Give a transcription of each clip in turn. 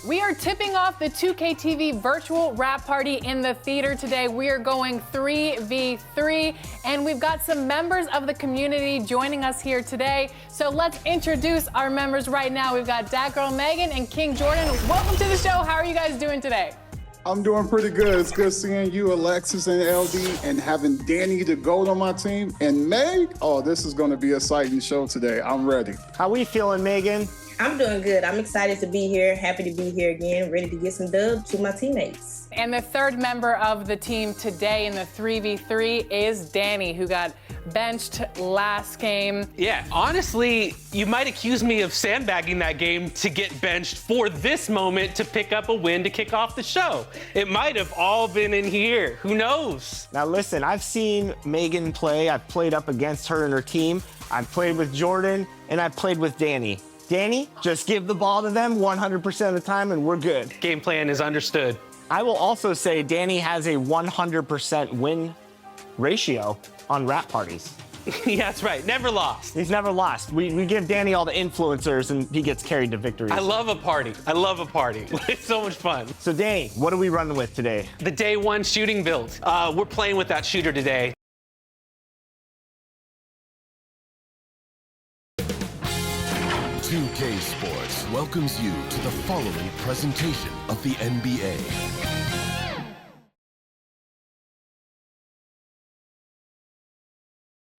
We are tipping off the 2K virtual rap party in the theater today. We are going 3v3, and we've got some members of the community joining us here today. So let's introduce our members right now. We've got Dat Girl Megan and King Jordan. Welcome to the show. How are you guys doing today? I'm doing pretty good. It's good seeing you, Alexis and LD, and having Danny the GOAT on my team. And Meg, oh, this is going to be an exciting show today. I'm ready. How we feeling, Megan? I'm doing good. I'm excited to be here. Happy to be here again. Ready to get some dubs to my teammates. And the third member of the team today in the 3v3 is Danny, who got benched last game. Yeah, honestly, you might accuse me of sandbagging that game to get benched for this moment to pick up a win to kick off the show. It might have all been in here. Who knows? Now listen, I've seen Megan play. I've played up against her and her team. I've played with Jordan, and I've played with Danny. Danny, just give the ball to them 100% of the time, and we're good. Game plan is understood. I will also say Danny has a 100% win ratio on rap parties. Yeah, that's right. Never lost. He's never lost. We give Danny all the influencers, and he gets carried to victories. I love a party. I love a party. It's so much fun. So, Danny, what are we running with today? The day one shooting build. We're playing with that shooter today. K Sports welcomes you to the following presentation of the NBA.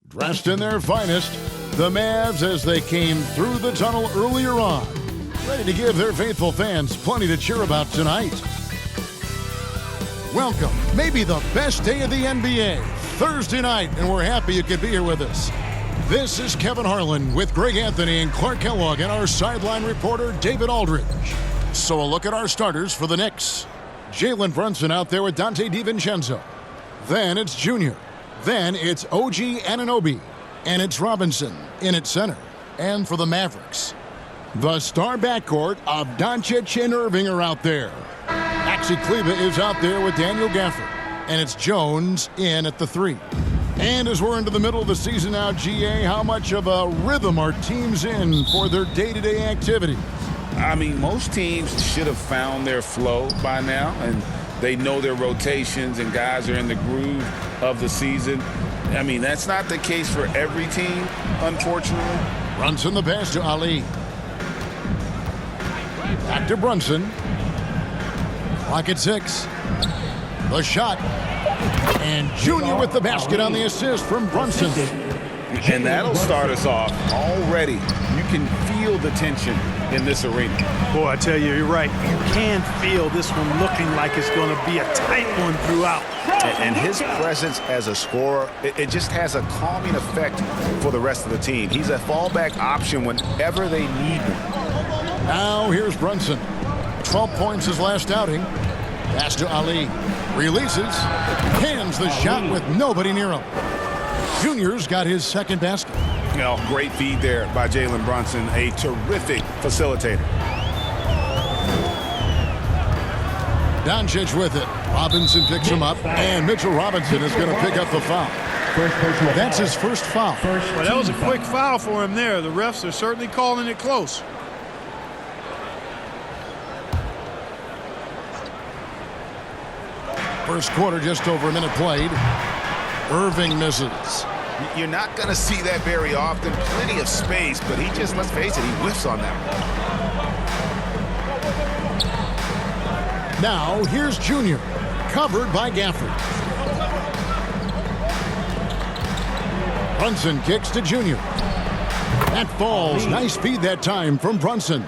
Dressed in their finest, the Mavs as they came through the tunnel earlier on, ready to give their faithful fans plenty to cheer about tonight. Welcome, maybe the best day of the NBA, Thursday night, and we're happy you could be here with us. This is Kevin Harlan with Greg Anthony and Clark Kellogg and our sideline reporter, David Aldridge. So a look at our starters for the Knicks. Jalen Brunson out there with Dante DiVincenzo. Then it's Junior. Then it's OG Anunoby. And it's Robinson in at center. And for the Mavericks, the star backcourt of Doncic and Irving are out there. Maxi Kleber is out there with Daniel Gafford. And it's Jones in at the 3. And as we're into the middle of the season now, GA, how much of a rhythm are teams in for their day-to-day activities? I mean, most teams should have found their flow by now, and they know their rotations and guys are in the groove of the season. I mean, that's not the case for every team, unfortunately. Brunson the pass to Ali. Back to Brunson. Clock at 6. The shot. And Junior with the basket on the assist from Brunson. And that'll start us off already. You can feel the tension in this arena. Boy, I tell you, you're right. You can feel this one looking like it's going to be a tight one throughout. And his presence as a scorer, it just has a calming effect for the rest of the team. He's a fallback option whenever they need him. Now here's Brunson. 12 points his last outing. Pass to Ali. Releases. Hands the shot with nobody near him. Junior's got his second basket. You know, great feed there by Jalen Brunson, a terrific facilitator. Doncic with it. Robinson picks him up, and Mitchell Robinson is going to pick up the foul. That's his first foul. Well, that was a quick foul for him there. The refs are certainly calling it close. First quarter, just over a minute played. Irving misses. You're not going to see that very often. Plenty of space, but he just, let's face it, he whiffs on that one. Now, here's Junior. Covered by Gafford. Brunson kicks to Junior. That falls. Nice feed that time from Brunson.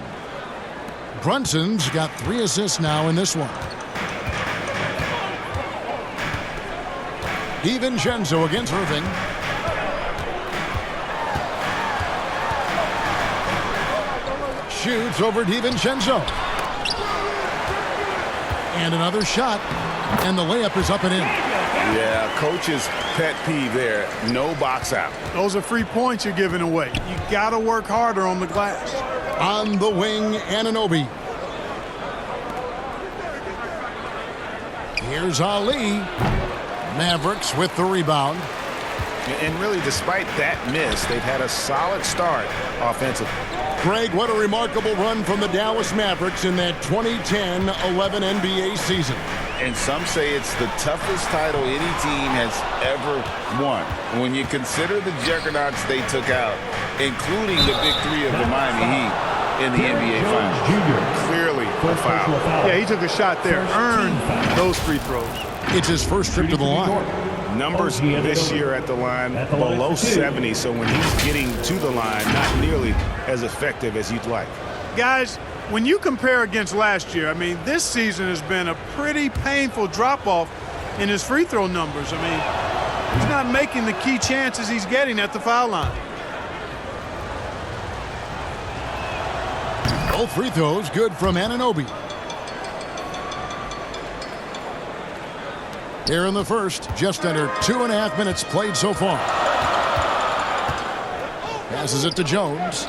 Brunson's got 3 assists now in this one. DiVincenzo against Irving. Shoots over DiVincenzo. And another shot. And the layup is up and in. Yeah, coach's pet peeve there. No box out. Those are free points you're giving away. You got to work harder on the glass. On the wing, Anunoby. Here's Ali. Mavericks with the rebound. And really, despite that miss, they've had a solid start offensively. Greg, what a remarkable run from the Dallas Mavericks in that 2010-11 NBA season. And some say it's the toughest title any team has ever won. When you consider the juggernauts they took out, including the big three of the Miami Heat in the NBA Finals. Clearly a foul. Yeah, he took a shot there, earned those free throws. It's his first trip to the line. Numbers this year at the line below 70, so when he's getting to the line, not nearly as effective as you'd like. Guys, when you compare against last year, I mean, this season has been a pretty painful drop-off in his free throw numbers. I mean, he's not making the key chances he's getting at the foul line. Both free throws good from Anunoby. Here in the first, just under 2.5 minutes played so far. Passes it to Jones.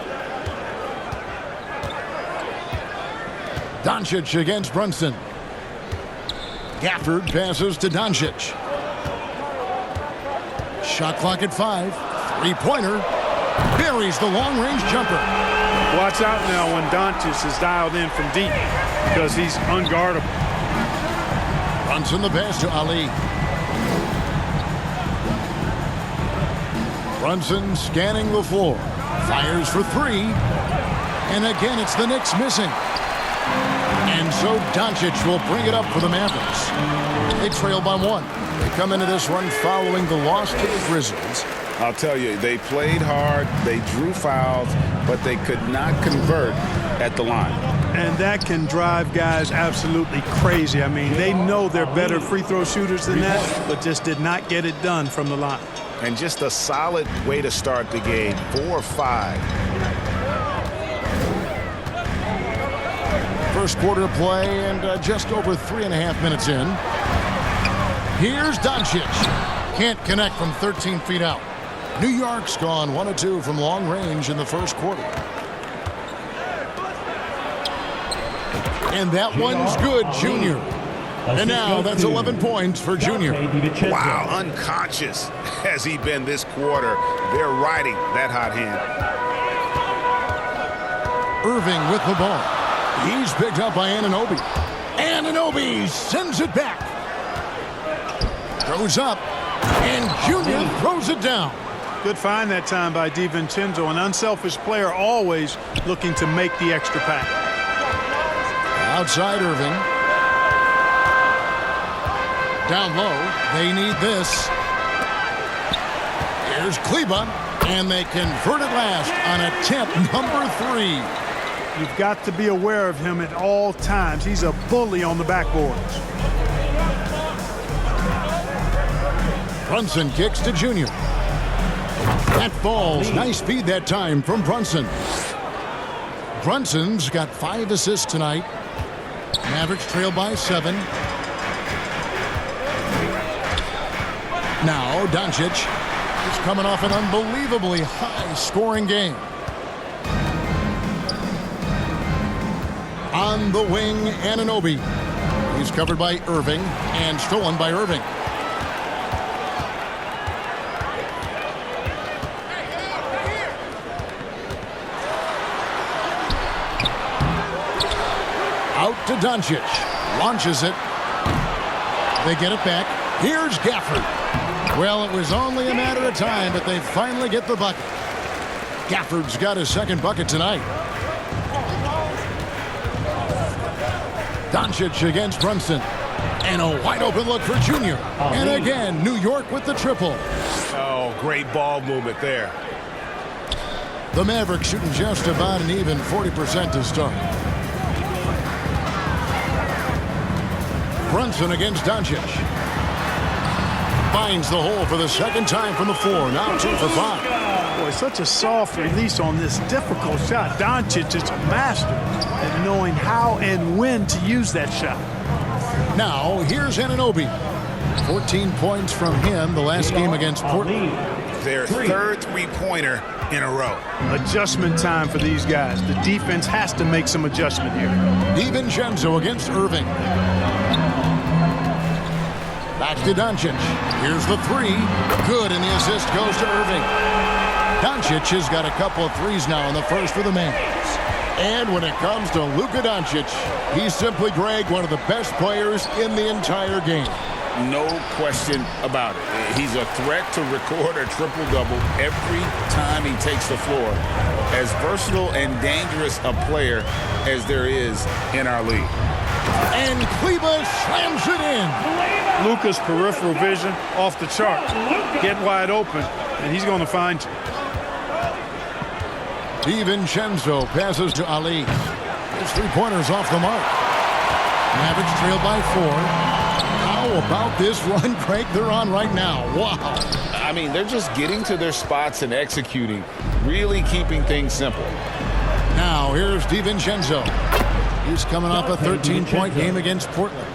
Doncic against Brunson. Gafford passes to Doncic. Shot clock at 5. Three-pointer. Buries the long-range jumper. Watch out now when Doncic is dialed in from deep because he's unguardable. Brunson the pass to Ali. Brunson scanning the floor. Fires for 3. And again, it's the Knicks missing. And so Doncic will bring it up for the Mavericks. They trail by 1. They come into this one following the loss to the Grizzlies. I'll tell you, they played hard, they drew fouls, but they could not convert at the line. And that can drive guys absolutely crazy. I mean, they know they're better free throw shooters than that, but just did not get it done from the line. And just a solid way to start the game, 4-5. First quarter play and just over 3.5 minutes in. Here's Doncic. Can't connect from 13 feet out. New York's gone 1 of 2 from long range in the first quarter. And that one's good, Junior. And now that's 11 points for Junior. Wow, unconscious has he been this quarter. They're riding that hot hand. Irving with the ball. He's picked up by Anunoby. Anunoby sends it back. Throws up. And Junior throws it down. Good find that time by DiVincenzo, an unselfish player always looking to make the extra pass. Outside Irving. Down low. They need this. Here's Kleba. And they convert it last on attempt number 3. You've got to be aware of him at all times. He's a bully on the backboards. Brunson kicks to Junior. That falls. Nice feed that time from Brunson. Brunson's got 5 assists tonight. Mavericks trail by 7. Now Doncic is coming off an unbelievably high-scoring game. On the wing, Anunoby. He's covered by Irving and stolen by Irving. Out to Doncic. Launches it. They get it back. Here's Gafford. Well, it was only a matter of time, but they finally get the bucket. Gafford's got his second bucket tonight. Doncic against Brunson. And a wide open look for Junior. And again, New York with the triple. Oh, great ball movement there. The Mavericks shooting just about an even 40% to start. Brunson against Doncic. Finds the hole for the second time from the floor. Now 2 for 5. Boy, such a soft release on this difficult shot. Doncic is a master at knowing how and when to use that shot. Now, here's Anunoby. 14 points from him the last game against Portland. Their third three-pointer in a row. Adjustment time for these guys. The defense has to make some adjustment here. DiVincenzo against Irving. Back to Doncic. Here's the 3. Good, and the assist goes to Irving. Doncic has got a couple of threes now in the first for the Mavs. And when it comes to Luka Doncic, he's simply, Greg, one of the best players in the entire game. No question about it. He's a threat to record a triple-double every time he takes the floor. As versatile and dangerous a player as there is in our league. And Kleber slams it in. Luka's peripheral vision off the chart. Get wide open, and he's going to find you. DiVincenzo passes to Ali. His three-pointers off the mark. Mavericks trail by 4. How about this run, Craig, they're on right now? Wow. I mean, they're just getting to their spots and executing, really keeping things simple. Now, here's DiVincenzo. He's coming off a 13-point game against Portland.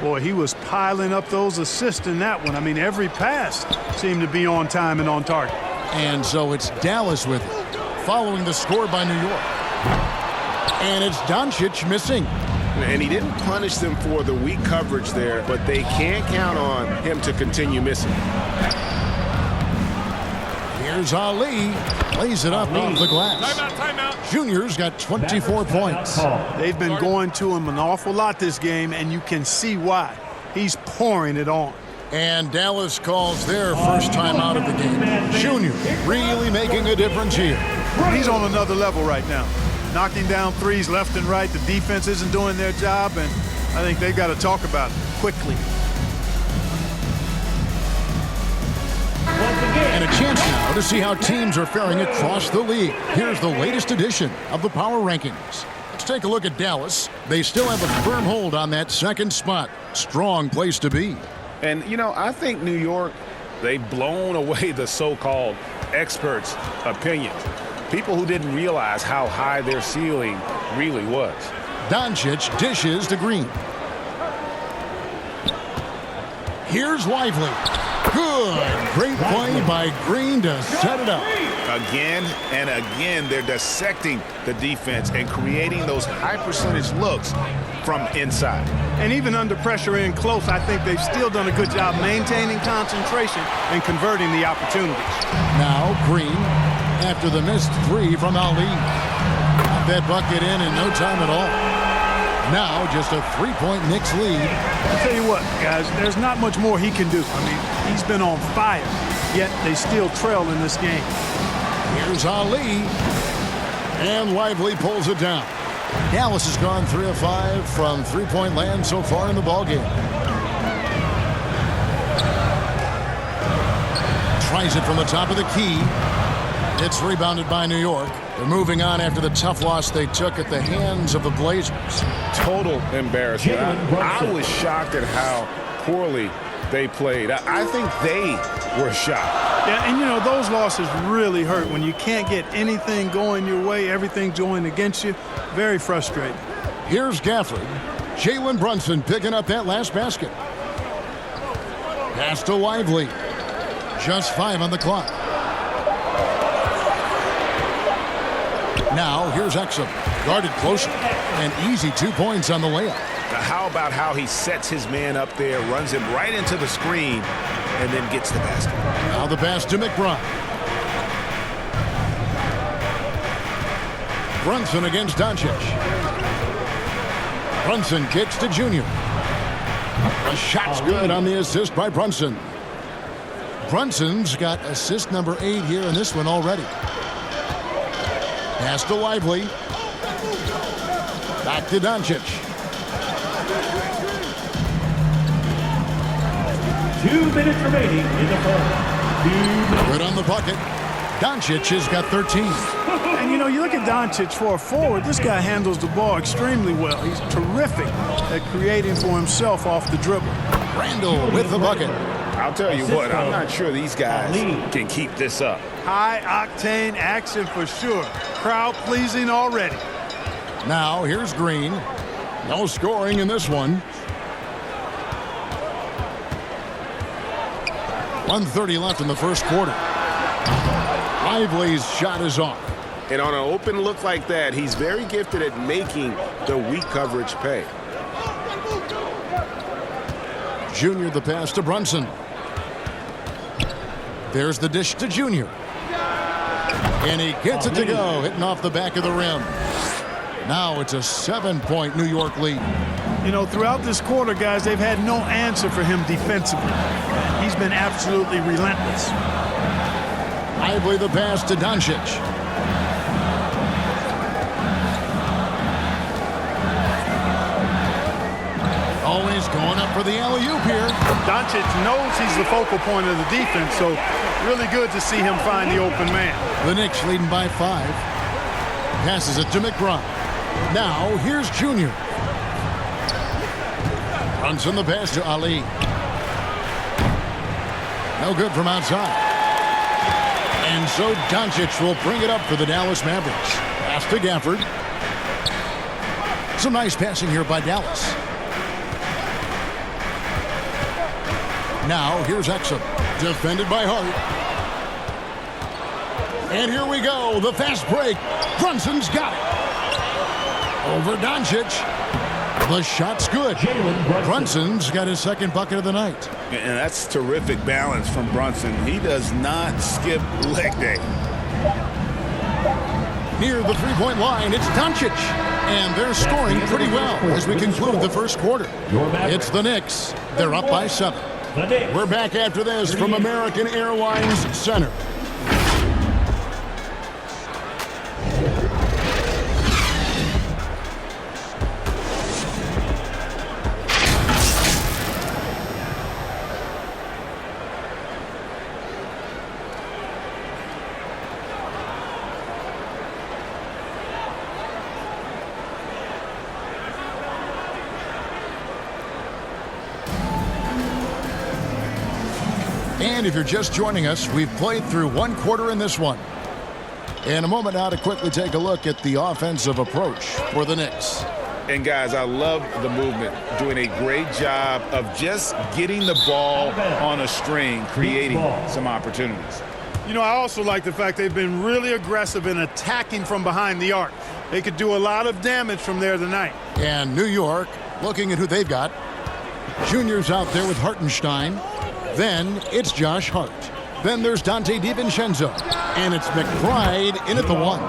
Boy, he was piling up those assists in that one. I mean, every pass seemed to be on time and on target. And so it's Dallas with it, following the score by New York. And it's Doncic missing. And he didn't punish them for the weak coverage there, but they can't count on him to continue missing. Here's Ali. Lays it up off the glass. Timeout. Junior's got 24 points. They've been going to him an awful lot this game, and you can see why. He's pouring it on. And Dallas calls their first time out of the game. Junior really making a difference here. He's on another level right now. Knocking down threes left and right. The defense isn't doing their job, and I think they've got to talk about it quickly. And a chance now to see how teams are faring across the league. Here's the latest edition of the Power Rankings. Let's take a look at Dallas. They still have a firm hold on that second spot. Strong place to be. And, you know, I think New York, they've blown away the so-called experts' opinions. People who didn't realize how high their ceiling really was. Doncic dishes to Green. Here's Lively. Good. Great play by Green to set it up. Again and again, they're dissecting the defense and creating those high-percentage looks from inside. And even under pressure in close, I think they've still done a good job maintaining concentration and converting the opportunities. Now Green, after the missed three from Ali. Got that bucket in no time at all. Now just a 3-point Knicks lead. I'll tell you what, guys, there's not much more he can do. I mean, he's been on fire, yet they still trail in this game. Here's Ali. And Lively pulls it down. Dallas has gone 3 of 5 from three-point land so far in the ballgame. Tries it from the top of the key. It's rebounded by New York. They're moving on after the tough loss they took at the hands of the Blazers. Total embarrassment. I was shocked at how poorly they played. I think they were shocked. Yeah, and you know, those losses really hurt when you can't get anything going your way, everything's going against you. Very frustrating. Here's Gafford. Jalen Brunson picking up that last basket. Pass to Lively. Just 5 on the clock. Now here's Exum. Guarded closer. An easy 2 points on the layup. Now, how about how he sets his man up there, runs him right into the screen, and then gets the basket. Now the pass to McBride. Brunson against Doncic. Brunson kicks to Junior. The shot's good on the assist by Brunson. Brunson's got assist number 8 here in this one already. Pass to Lively. Back to Doncic. 2 minutes remaining in the first. Good on the bucket. Doncic has got 13. And, you know, you look at Doncic for a forward, this guy handles the ball extremely well. He's terrific at creating for himself off the dribble. Randall with the bucket. I'll tell you what, I'm not sure these guys can keep this up. High-octane action for sure. Crowd-pleasing already. Now, here's Green. No scoring in this one. 1:30 left in the first quarter. Lively's shot is off. And on an open look like that, he's very gifted at making the weak coverage pay. Junior the pass to Brunson. There's the dish to Junior. And he gets it to go, hitting off the back of the rim. Now it's a 7-point New York lead. You know, throughout this quarter, guys, they've had no answer for him defensively. He's been absolutely relentless. Lively the pass to Doncic. Always going up for the alley-oop here. Doncic knows he's the focal point of the defense, so really good to see him find the open man. The Knicks leading by 5. Passes it to McBride. Now here's Junior. Runs in the pass to Ali. No good from outside. And so Doncic will bring it up for the Dallas Mavericks. Pass to Gafford. Some nice passing here by Dallas. Now here's Exum. Defended by Hart. And here we go. The fast break. Brunson's got it. Over Doncic. The shot's good. Brunson's got his second bucket of the night. And that's terrific balance from Brunson. He does not skip leg day. Near the three-point line, it's Doncic. And they're scoring pretty well as we conclude the first quarter. It's the Knicks. They're up by 7. We're back after this from American Airlines Center. And if you're just joining us, we've played through one quarter in this one. In a moment now to quickly take a look at the offensive approach for the Knicks. And guys, I love the movement, doing a great job of just getting the ball on a string, creating some opportunities. You know, I also like the fact they've been really aggressive in attacking from behind the arc. They could do a lot of damage from there tonight. And New York, looking at who they've got. Junior's out there with Hartenstein. Then it's Josh Hart. Then there's Dante DiVincenzo. And it's McBride in at the 1.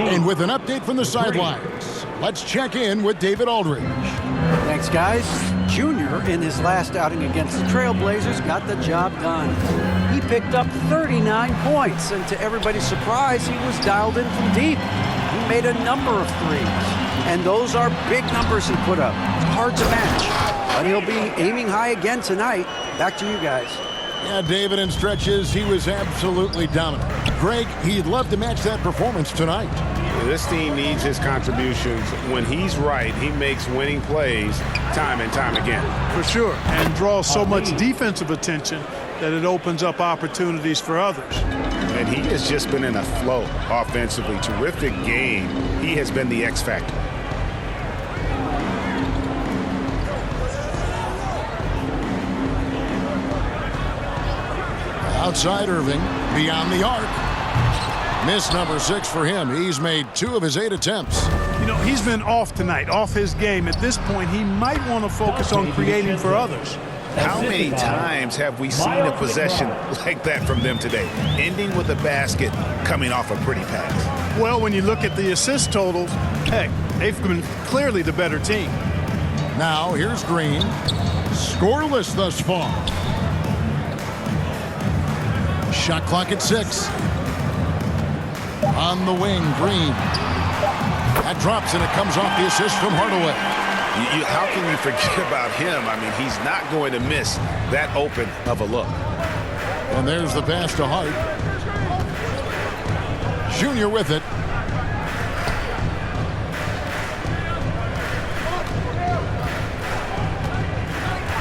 And with an update from the sidelines, let's check in with David Aldridge. Thanks, guys. Junior, in his last outing against the Trailblazers, got the job done. He picked up 39 points, and to everybody's surprise, he was dialed in from deep. He made a number of threes, and those are big numbers he put up. Hard to match, but he'll be aiming high again tonight. Back to you guys. Yeah, David, in stretches, he was absolutely dominant. Greg, he'd love to match that performance tonight. This team needs his contributions. When he's right, he makes winning plays time and time again. For sure, and draws so much defensive attention that it opens up opportunities for others. And he has just been in a flow offensively. Terrific game. He has been the X factor. Outside Irving, beyond the arc. Miss number 6 for him. He's made 2 of his 8 attempts. You know, he's been off tonight, off his game. At this point, he might want to focus on creating for others. How many times have we seen a possession like that from them today, ending with a basket coming off a pretty pass? Well, when you look at the assist totals, heck, they've been clearly the better team. Now, here's Green. Scoreless thus far. Shot clock at 6. On the wing, Green. That drops and it comes off the assist from Hardaway. How can you forget about him? I mean, he's not going to miss that open of a look. And there's the pass to Hart. Junior with it.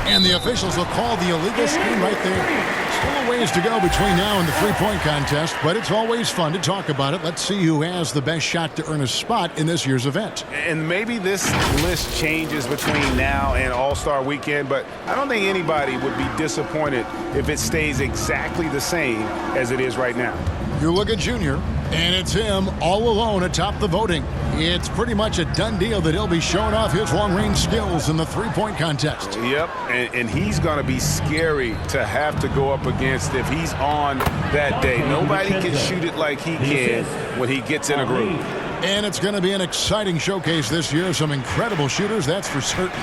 And the officials will call the illegal screen right there. Still a ways to go between now and the three-point contest, but it's always fun to talk about it. Let's see who has the best shot to earn a spot in this year's event. And maybe this list changes between now and All-Star Weekend, but I don't think anybody would be disappointed if it stays exactly the same as it is right now. You look at Junior, and it's him all alone atop the voting. It's pretty much a done deal that he'll be showing off his long-range skills in the three-point contest. Yep, and he's going to be scary to have to go up against if he's on that day. Nobody can shoot it like he can when he gets in a groove. And it's going to be an exciting showcase this year. Some incredible shooters, that's for certain.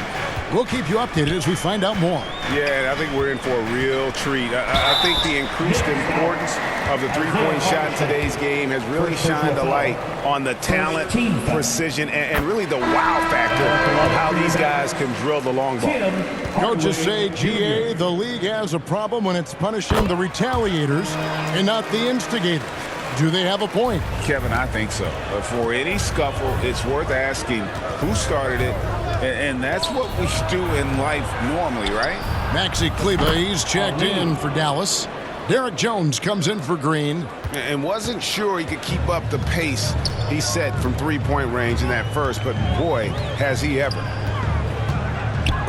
We'll keep you updated as we find out more. Yeah, I think we're in for a real treat. I think the increased importance of the three-point shot in today's game has really shined a light on the talent, precision, and really the wow factor of how these guys can drill the long ball. Coaches say, GA, the league has a problem when it's punishing the retaliators and not the instigators. Do they have a point? Kevin, I think so. But for any scuffle, it's worth asking who started it, and that's what we do in life normally, right? Maxi Kleber, he's checked in for Dallas. Derek Jones comes in for Green. And wasn't sure he could keep up the pace he set from three-point range in that first, but boy, has he ever.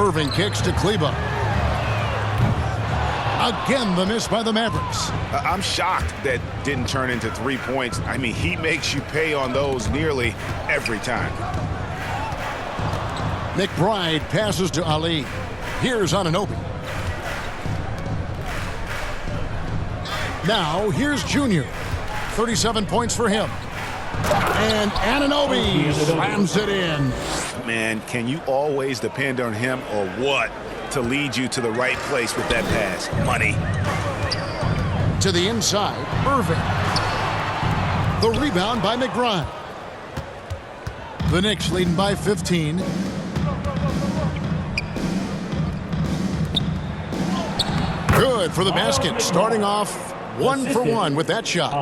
Irving kicks to Kleber. Again, the miss by the Mavericks. I'm shocked that didn't turn into 3 points. I mean, he makes you pay on those nearly every time. McBride passes to Ali. Here's Anunoby. Now, here's Junior. 37 points for him. And Anunoby slams it in. Man, can you always depend on him or what to lead you to the right place with that pass? Money. To the inside, Irving. The rebound by McBride. The Knicks leading by 15. Good for the basket, starting off 1 for 1 with that shot.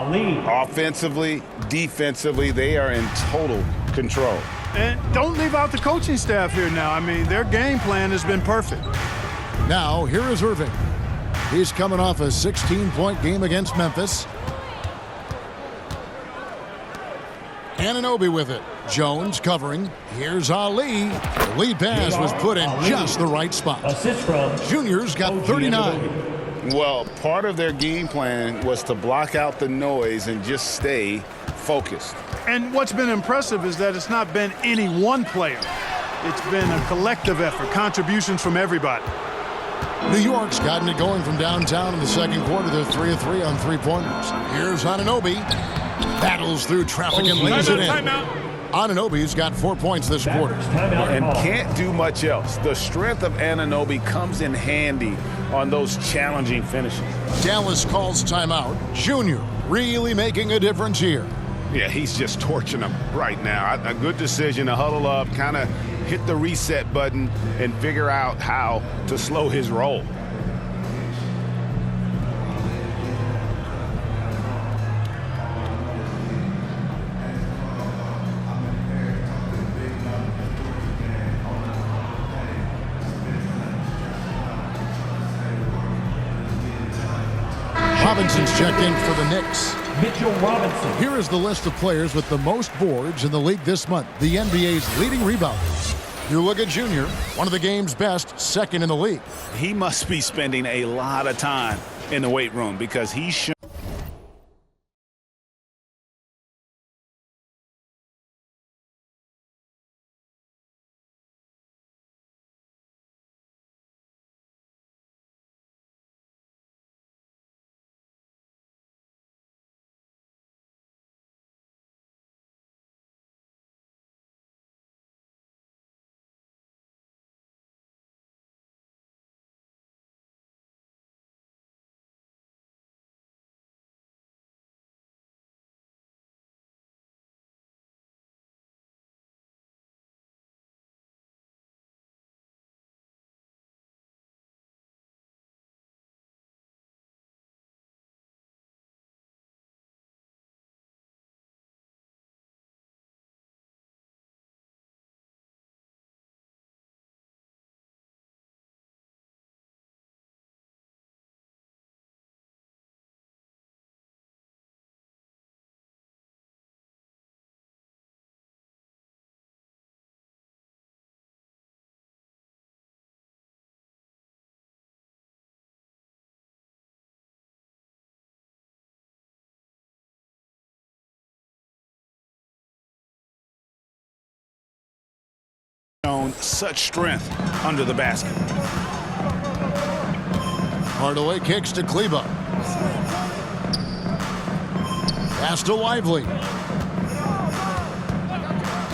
Offensively, defensively, they are in total control. And don't leave out the coaching staff here now. I mean, their game plan has been perfect. Now, here is Irving. He's coming off a 16-point game against Memphis. Anunoby with it. Jones covering. Here's Ali. The lead pass was put in just the right spot. Junior's got 39. Well, part of their game plan was to block out the noise and just stay focused. And what's been impressive is that it's not been any one player. It's been a collective effort, contributions from everybody. New York's gotten it going from downtown in the second quarter. They're 3 of 3 on three-pointers. Here's Anunoby. Battles through traffic and lays it in. Anunoby's got 4 points this quarter. And can't do much else. The strength of Anunoby comes in handy on those challenging finishes. Dallas calls timeout. Junior really making a difference here. Yeah, he's just torching them right now. A good decision to huddle up, kind of hit the reset button, and figure out how to slow his roll. Robinson's checked in for the Knicks. Mitchell Robinson. Here is the list of players with the most boards in the league this month. The NBA's leading rebounders. You look at Junior, one of the game's best, second in the league. He must be spending a lot of time in the weight room because he's shown shown such strength under the basket. Hardaway kicks to Kleber. Pass to Lively.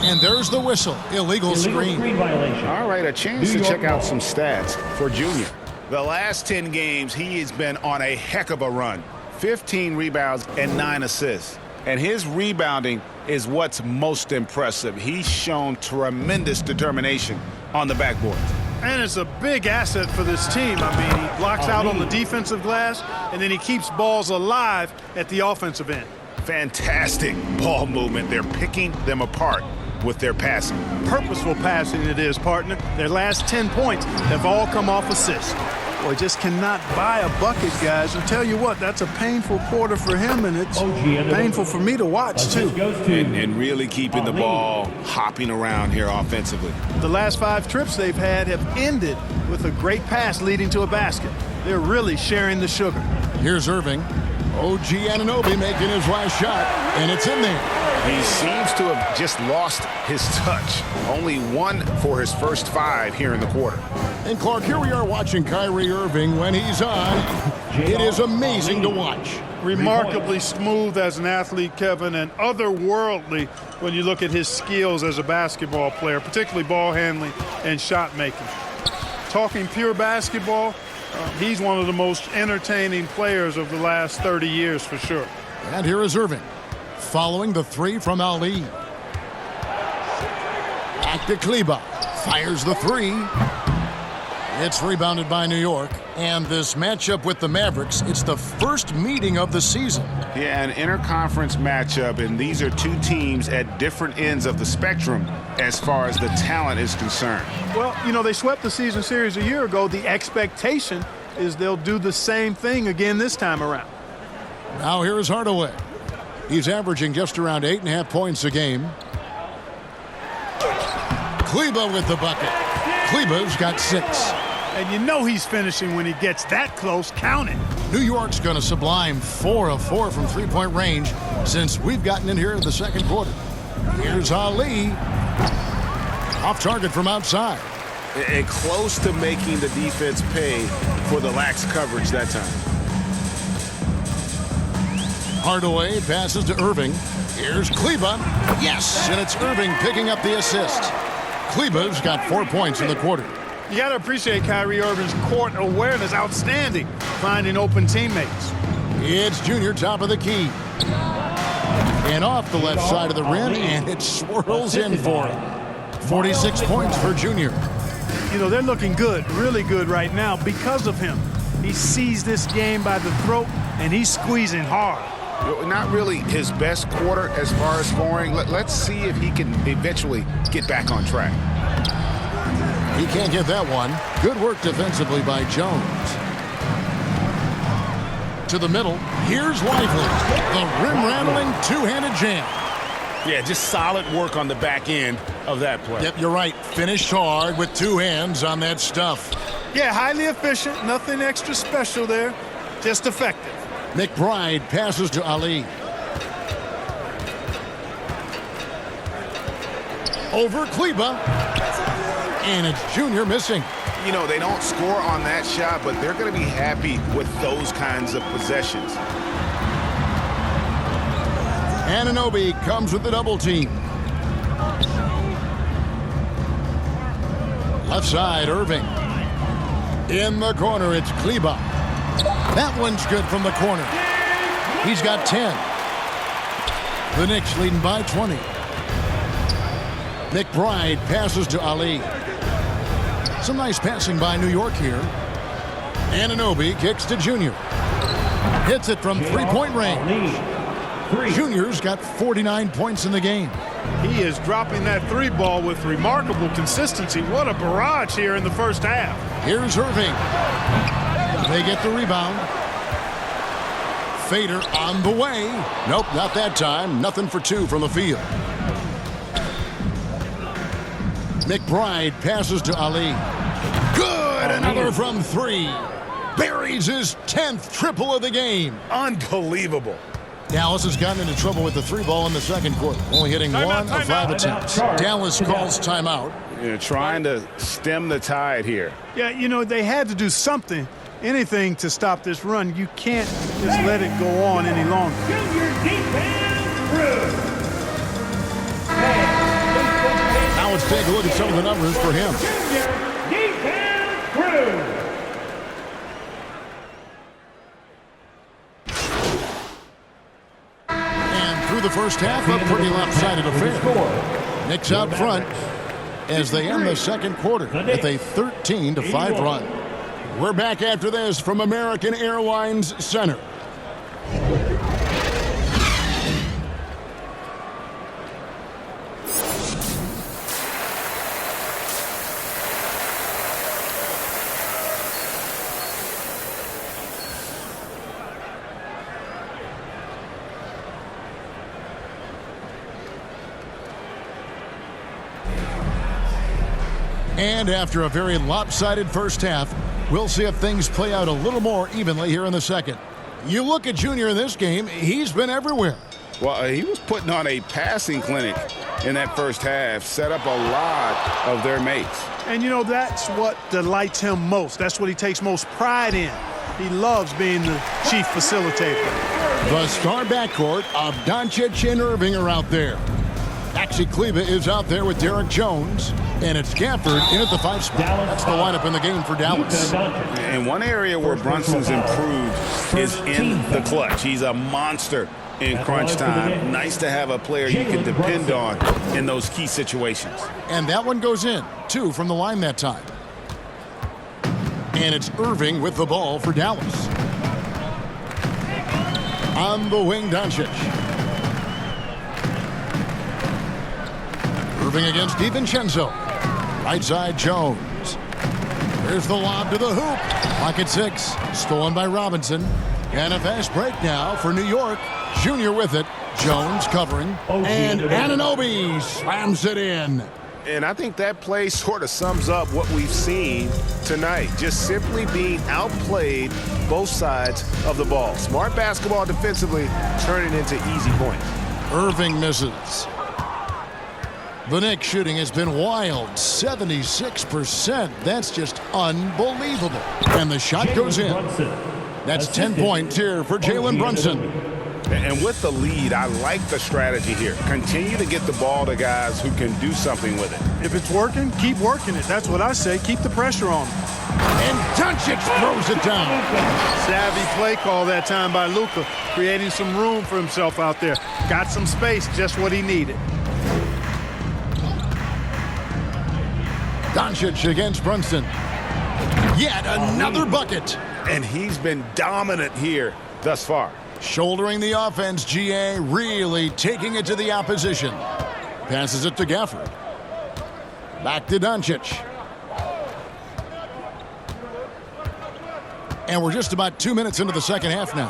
And there's the whistle. Illegal screen. All right, a chance to check out some stats for Junior. The last 10 games, he has been on a heck of a run. 15 rebounds and 9 assists. And his rebounding is what's most impressive. He's shown tremendous determination on the backboard. And it's a big asset for this team. I mean, he blocks out on the defensive glass, and then he keeps balls alive at the offensive end. Fantastic ball movement. They're picking them apart with their passing. Purposeful passing it is, partner. Their last 10 points have all come off assists. Boy, just cannot buy a bucket, guys. And tell you what, that's a painful quarter for him, and it's painful for me to watch, too. And really keeping the ball hopping around here offensively. The last 5 trips they've had have ended with a great pass leading to a basket. They're really sharing the sugar. Here's Irving. OG Anunoby making his last shot, and it's in there. He seems to have just lost his touch. Only 1 for his first 5 here in the quarter. And Clark, here we are watching Kyrie Irving when he's on. It is amazing to watch. Remarkably smooth as an athlete, Kevin, and otherworldly when you look at his skills as a basketball player, particularly ball handling and shot making. Talking pure basketball, he's one of the most entertaining players of the last 30 years for sure. And here is Irving, following the 3 from Ali. Back to Kleber, fires the 3. It's rebounded by New York. And this matchup with the Mavericks, it's the first meeting of the season. Yeah, an interconference matchup, and these are 2 teams at different ends of the spectrum as far as the talent is concerned. Well, you know, they swept the season series a year ago. The expectation is they'll do the same thing again this time around. Now here's Hardaway. He's averaging just around 8.5 points a game. Kleber with the bucket. Kleber's got 6. And you know he's finishing when he gets that close. Count it. New York's going to sublime 4 of 4 from three-point range since we've gotten in here in the second quarter. Here's Ali. Off target from outside. And close to making the defense pay for the lax coverage that time. Hardaway passes to Irving. Here's Kleber. Yes, and it's Irving picking up the assist. Kleber's got 4 points in the quarter. You got to appreciate Kyrie Irving's court awareness. Outstanding. Finding open teammates. It's Junior top of the key. And off the left side of the rim, and it swirls in for him. 46 points for Junior. You know, they're looking good, really good right now because of him. He sees this game by the throat, and he's squeezing hard. Not really his best quarter as far as scoring. Let's see if he can eventually get back on track. He can't get that one. Good work defensively by Jones. To the middle. Here's Lively. The rim-rattling two-handed jam. Yeah, just solid work on the back end of that play. Yep, you're right. Finished hard with 2 hands on that stuff. Yeah, highly efficient. Nothing extra special there. Just effective. McBride passes to Ali. Over Kleber. And it's Junior missing. You know, they don't score on that shot, but they're going to be happy with those kinds of possessions. Anunoby comes with the double team. Left side, Irving. In the corner, it's Kleber. That one's good from the corner. He's got 10. The Knicks leading by 20. McBride passes to Ali. Some nice passing by New York here. Anunoby kicks to Junior. Hits it from three-point range. Junior's got 49 points in the game. He is dropping that 3 ball with remarkable consistency. What a barrage here in the first half. Here's Irving. They get the rebound. Fader on the way. Nope, not that time. Nothing for 2 from the field. McBride passes to Ali. Good! Another from 3. Buries his 10th triple of the game. Unbelievable. Dallas has gotten into trouble with the 3 ball in the second quarter, only hitting 1 of 5 attempts. Dallas calls timeout. Trying to stem the tide here. Yeah, you know, they had to do something, anything to stop this run. You can't just let it go on any longer. Now let's take a look at some of the numbers for him. And through the first half, a pretty lopsided affair. Knicks out front as they end the second quarter with a 13-5 run. We're back after this from American Airlines Center. And after a very lopsided first half, we'll see if things play out a little more evenly here in the second. You look at Junior in this game, he's been everywhere. Well, he was putting on a passing clinic in that first half, set up a lot of their mates. And, you know, that's what delights him most. That's what he takes most pride in. He loves being the chief facilitator. The star backcourt of Doncic and Irving are out there. Maxi Kleber is out there with Derek Jones, and it's Gafford in at the 5 spot. That's the lineup in the game for Dallas. And one area where Brunson's improved is in the clutch. He's a monster in crunch time. Nice to have a player you can depend on in those key situations. And that one goes in, 2 from the line that time. And it's Irving with the ball for Dallas. On the wing, Doncic. Irving against DiVincenzo. Right side, Jones. Here's the lob to the hoop. Pocket 6. Stolen by Robinson. And a fast break now for New York. Junior with it. Jones covering. And Anunoby slams it in. And I think that play sort of sums up what we've seen tonight. Just simply being outplayed both sides of the ball. Smart basketball defensively, turning into easy points. Irving misses. The Knicks shooting has been wild, 76%. That's just unbelievable. And the shot goes in. That's 10 points here for Jalen Brunson. And with the lead, I like the strategy here. Continue to get the ball to guys who can do something with it. If it's working, keep working it. That's what I say. Keep the pressure on him. And Doncic throws it down. Savvy play call that time by Luka, creating some room for himself out there. Got some space, just what he needed. Doncic against Brunson. Yet another bucket. And he's been dominant here thus far. Shouldering the offense, GA really taking it to the opposition. Passes it to Gafford. Back to Doncic. And we're just about 2 minutes into the second half now.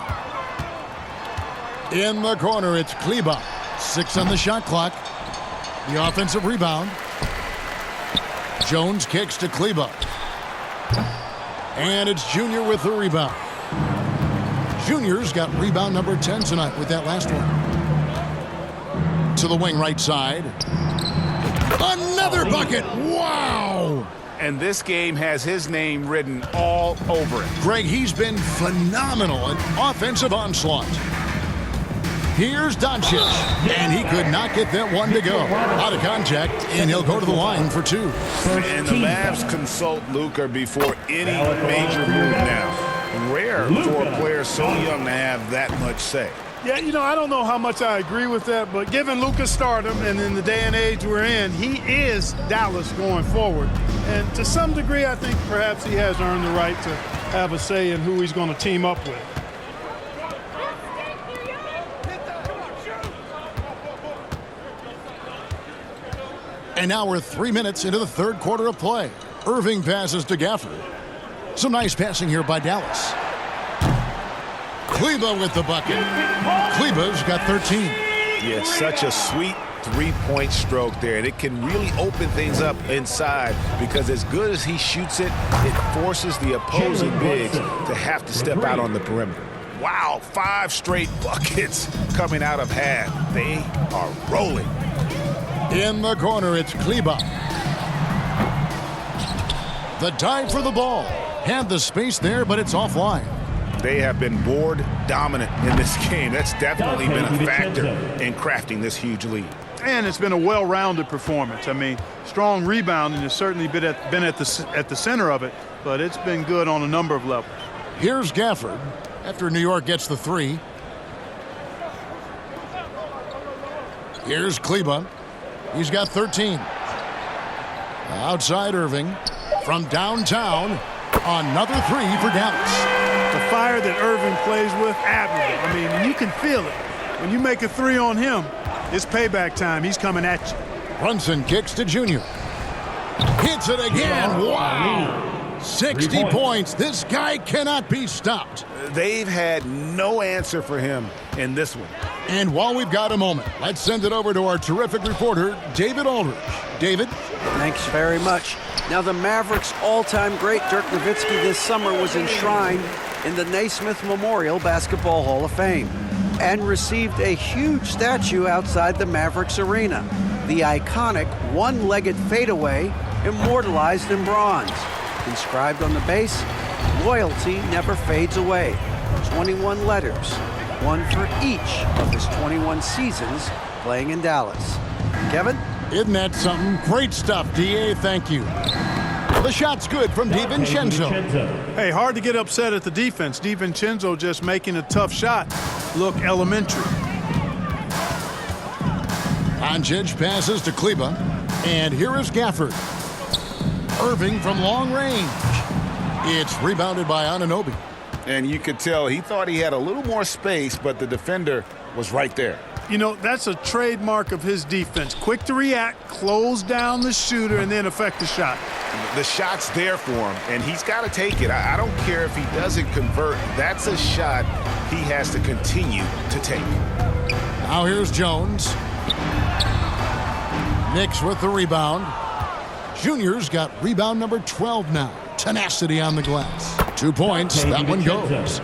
In the corner, it's Kleber. 6 on the shot clock. The offensive rebound. Jones kicks to Kleber. And it's Junior with the rebound. Junior's got rebound number 10 tonight with that last one. To the wing right side. Another bucket. Wow. And this game has his name written all over it. Greg, he's been phenomenal in offensive onslaught. Here's Doncic, and he could not get that one to go. Out of contact, and he'll go to the line for 2. And the Mavs consult Luka before any major move now. Rare for a player so young to have that much say. Yeah, you know, I don't know how much I agree with that, but given Luka's stardom and in the day and age we're in, he is Dallas going forward. And to some degree, I think perhaps he has earned the right to have a say in who he's going to team up with. And now we're 3 minutes into the third quarter of play. Irving passes to Gafford. Some nice passing here by Dallas. Kleber with the bucket. Kleber's got 13. Yeah, such a sweet three-point stroke there, and it can really open things up inside because as good as he shoots it, it forces the opposing bigs to have to step out on the perimeter. Wow, 5 straight buckets coming out of half. They are rolling. In the corner, it's Kleber. The dive for the ball. Had the space there, but it's offline. They have been board dominant in this game. That's definitely been a factor in crafting this huge lead. And it's been a well-rounded performance. I mean, strong rebounding has certainly been at the center of it, but it's been good on a number of levels. Here's Gafford after New York gets the 3. Here's Kleba. He's got 13. Outside Irving. From downtown, another 3 for Dallas. The fire that Irving plays with, admirable. I mean, you can feel it. When you make a 3 on him, it's payback time. He's coming at you. Brunson kicks to Junior. Hits it again. Wow. 60 points. This guy cannot be stopped. They've had no answer for him in this one. And while we've got a moment, let's send it over to our terrific reporter, David Aldridge. David? Thanks very much. Now, the Mavericks' all-time great Dirk Nowitzki this summer was enshrined in the Naismith Memorial Basketball Hall of Fame and received a huge statue outside the Mavericks arena. The iconic one-legged fadeaway immortalized in bronze. Inscribed on the base, loyalty never fades away. 21 letters, one for each of his 21 seasons playing in Dallas. Kevin? Isn't that something? Great stuff, D.A. Thank you. The shot's good from DiVincenzo. Hey, hard to get upset at the defense. DiVincenzo just making a tough shot look elementary. Doncic passes to Kleba. And here is Gafford. Irving from long range. It's rebounded by Anunoby. And you could tell he thought he had a little more space, but the defender was right there. You know, that's a trademark of his defense. Quick to react, close down the shooter, and then affect the shot. The shot's there for him, and he's got to take it. I don't care if he doesn't convert. That's a shot he has to continue to take. Now here's Jones. Knicks with the rebound. Junior's got rebound number 12 now. Tenacity on the glass. 2 points. That one goes.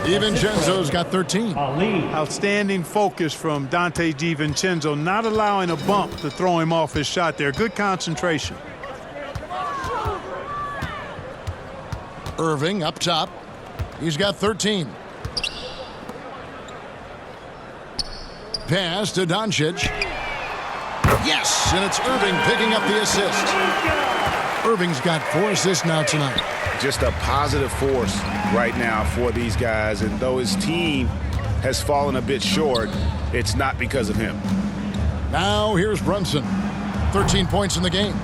DiVincenzo's got 13. Outstanding focus from Dante DiVincenzo, not allowing a bump to throw him off his shot there. Good concentration. Irving up top. He's got 13. Pass to Doncic. Yes, and it's Irving picking up the assist. Irving's got 4 assists now tonight. Just a positive force right now for these guys, and though his team has fallen a bit short, it's not because of him. Now here's Brunson. 13 points in the game.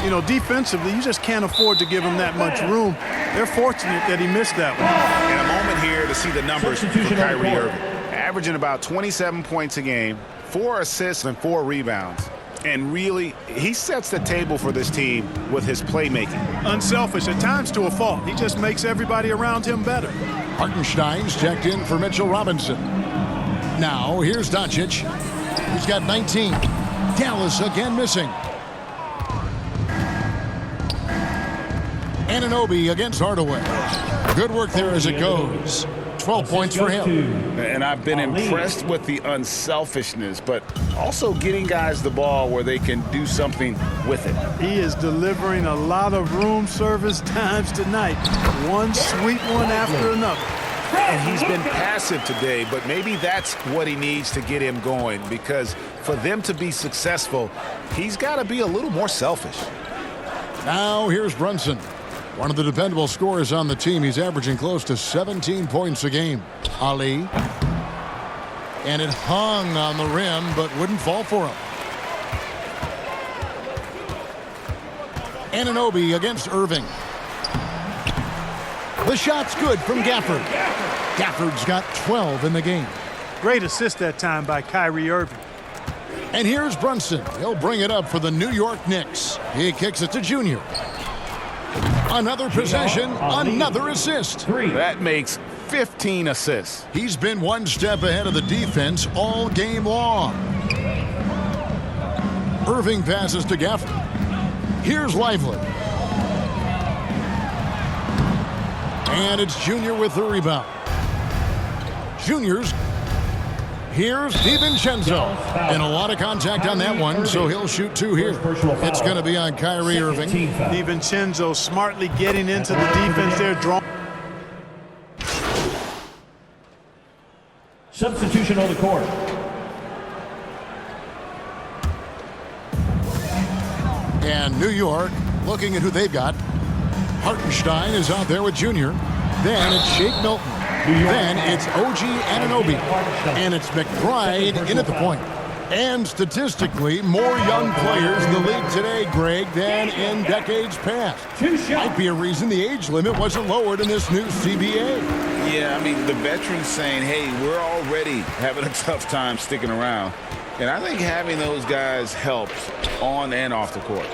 You know, defensively, you just can't afford to give him that much room. They're fortunate that he missed that one. And a moment here to see the numbers for Kyrie Irving. Averaging about 27 points a game, 4 assists and 4 rebounds. And really, he sets the table for this team with his playmaking. Unselfish, at times to a fault. He just makes everybody around him better. Hartenstein's checked in for Mitchell Robinson. Now, here's Doncic. He's got 19. Dallas again missing. Anunoby against Hardaway. Good work there as it goes. 12 points for him. And I've been impressed with the unselfishness, but also getting guys the ball where they can do something with it. He is delivering a lot of room service times tonight. One sweet one after another. And he's been passive today, but maybe that's what he needs to get him going, because for them to be successful, he's got to be a little more selfish. Now here's Brunson. One of the dependable scorers on the team. He's averaging close to 17 points a game. Ali. And it hung on the rim, but wouldn't fall for him. Anunoby against Irving. The shot's good from Gafford. Gafford's got 12 in the game. Great assist that time by Kyrie Irving. And here's Brunson. He'll bring it up for the New York Knicks. He kicks it to Junior. Another possession, another assist. That makes 15 assists. He's been one step ahead of the defense all game long. Irving passes to Gafford. Here's Lively. And it's Junior with the rebound. Junior's Here's DiVincenzo. And a lot of contact on that one, so he'll shoot 2 here. It's going to be on Kyrie Irving. DiVincenzo smartly getting into the defense there, drawing. Substitution on the court. And New York, looking at who they've got. Hartenstein is out there with Junior. Then it's Shake Milton. Then it's OG Anunoby. And it's McBride in at the point. And statistically, more young players in the league today, Greg, than in decades past. Might be a reason the age limit wasn't lowered in this new CBA. Yeah, I mean, the veterans saying, hey, we're already having a tough time sticking around. And I think having those guys helps on and off the court.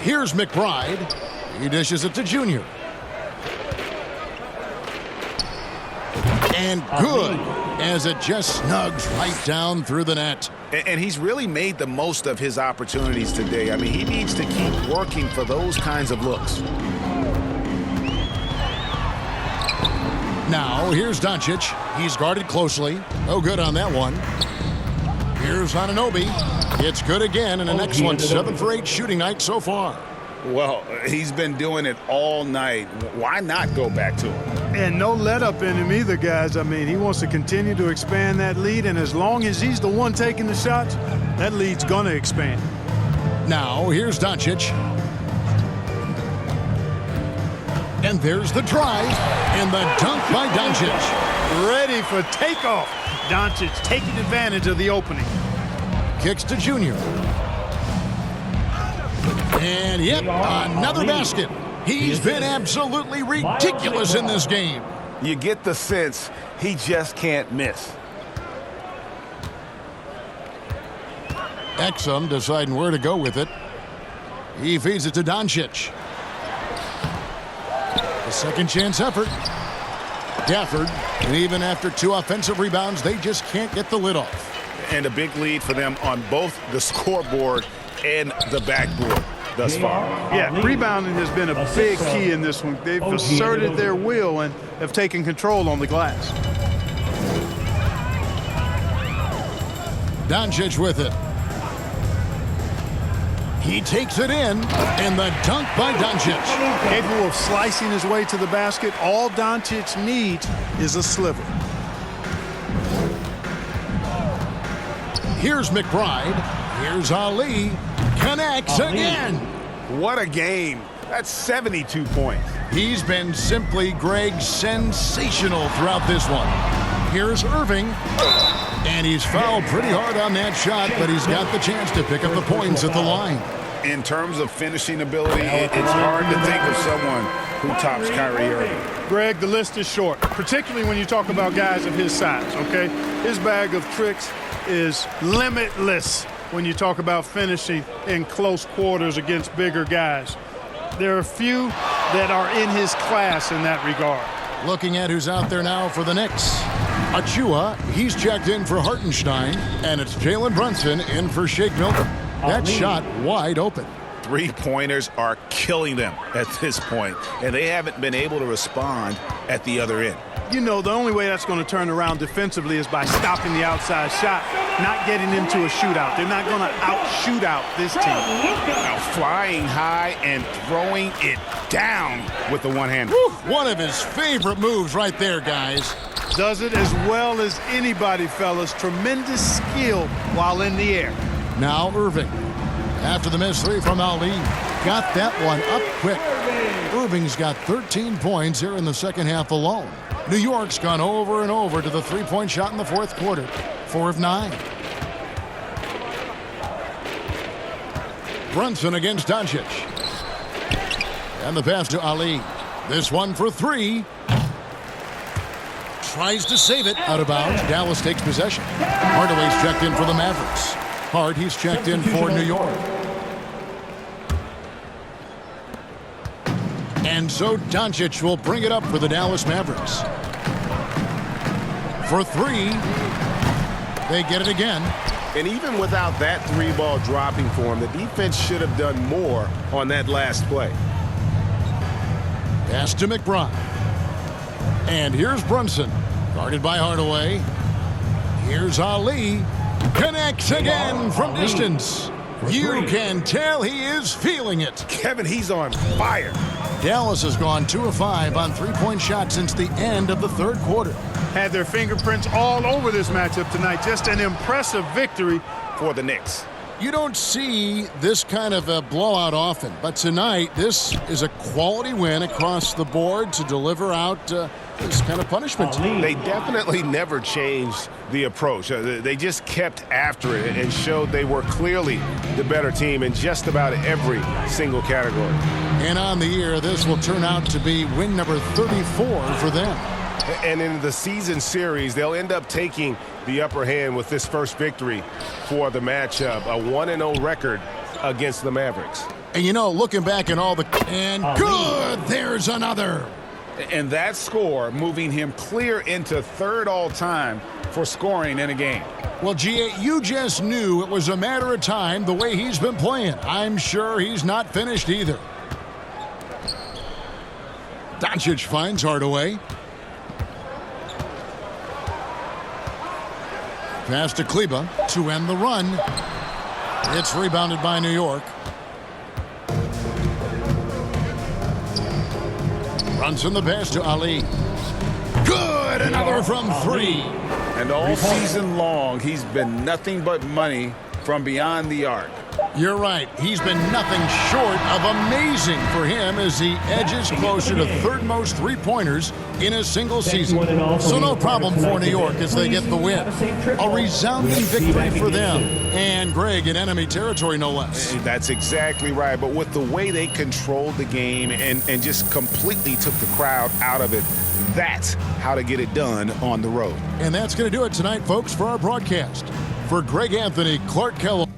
Here's McBride. He dishes it to Junior. And good, as it just snugs right down through the net. And he's really made the most of his opportunities today. I mean, he needs to keep working for those kinds of looks. Now, here's Doncic. He's guarded closely. No good on that one. Here's Anunoby. It's good again, and an excellent 7 for 8 shooting night so far. Well, he's been doing it all night. Why not go back to him? And no let up in him either, guys. I mean, he wants to continue to expand that lead, and as long as he's the one taking the shots, that lead's going to expand. Now, here's Doncic. And there's the drive, and the dunk by Doncic. Ready for takeoff. Doncic taking advantage of the opening. Kicks to Junior. And yep, another basket. He's been absolutely ridiculous in this game. You get the sense he just can't miss. Exum deciding where to go with it. He feeds it to Doncic. A second chance effort. Gafford, and even after 2 offensive rebounds, they just can't get the lid off. And a big lead for them on both the scoreboard and the backboard thus far. Yeah, rebounding has been a big key in this one. They've asserted their will and have taken control on the glass. Doncic with it. He takes it in, and the dunk by Doncic. Capable of slicing his way to the basket. All Doncic needs is a sliver. Here's McBride. Here's Ali. Connects again. What a game. That's 72 points. He's been simply, Greg, sensational throughout this one. Here's Irving. And he's fouled pretty hard on that shot, but he's got the chance to pick up the points at the line. In terms of finishing ability, it's hard to think of someone who tops Kyrie Irving. Greg, the list is short, particularly when you talk about guys of his size, okay? His bag of tricks is limitless when you talk about finishing in close quarters against bigger guys. There are few that are in his class in that regard. Looking at who's out there now for the Knicks. Achua, he's checked in for Hartenstein, and it's Jalen Brunson in for Shake Milton. That shot wide open. 3-pointers are killing them at this point, and they haven't been able to respond at the other end. You know, the only way that's going to turn around defensively is by stopping the outside shot, not getting into a shootout. They're not going to out-shoot out this team. Now flying high and throwing it down with the one-hander. One of his favorite moves right there, guys. Does it as well as anybody, fellas. Tremendous skill while in the air. Now Irving. After the missed 3 from Ali, got that one up quick. Irving's got 13 points here in the second half alone. New York's gone over and over to the 3-point shot in the fourth quarter. 4 of 9. Brunson against Doncic. And the pass to Ali. This one for 3. Tries to save it. Out of bounds. Dallas takes possession. Hardaway's checked in for the Mavericks. Hart, he's checked in for New York. And so Doncic will bring it up for the Dallas Mavericks. For 3. They get it again. And even without that 3-ball dropping for him, the defense should have done more on that last play. Pass to McBride. And here's Brunson. Guarded by Hardaway. Here's Ali. Connects again from distance. You can tell he is feeling it. Kevin, he's on fire. Dallas has gone 2 of 5 on three-point shots since the end of the third quarter. Had their fingerprints all over this matchup tonight. Just an impressive victory for the Knicks. You don't see this kind of a blowout often, but tonight this is a quality win across the board to deliver out this kind of punishment. They definitely never changed the approach. They just kept after it and showed they were clearly the better team in just about every single category. And on the year, this will turn out to be win number 34 for them. And in the season series, they'll end up taking the upper hand with this first victory for the matchup, a 1-0 record against the Mavericks. And you know, looking back at all the... And good! There's another! And that score moving him clear into third all-time for scoring in a game. Well, G.A., you just knew it was a matter of time the way he's been playing. I'm sure he's not finished either. Doncic finds Hardaway. Pass to Kleba to end the run. It's rebounded by New York. Brunson the pass to Ali. Good! Another from 3. And all season long, he's been nothing but money from beyond the arc. You're right. He's been nothing short of amazing for him as he edges closer to third most three-pointers in a single season. So no problem for New York as they get the win. A resounding victory for them. And Greg in enemy territory, no less. That's exactly right. But with the way they controlled the game and just completely took the crowd out of it, that's how to get it done on the road. And that's going to do it tonight, folks, for our broadcast. For Greg Anthony, Clark Kellogg.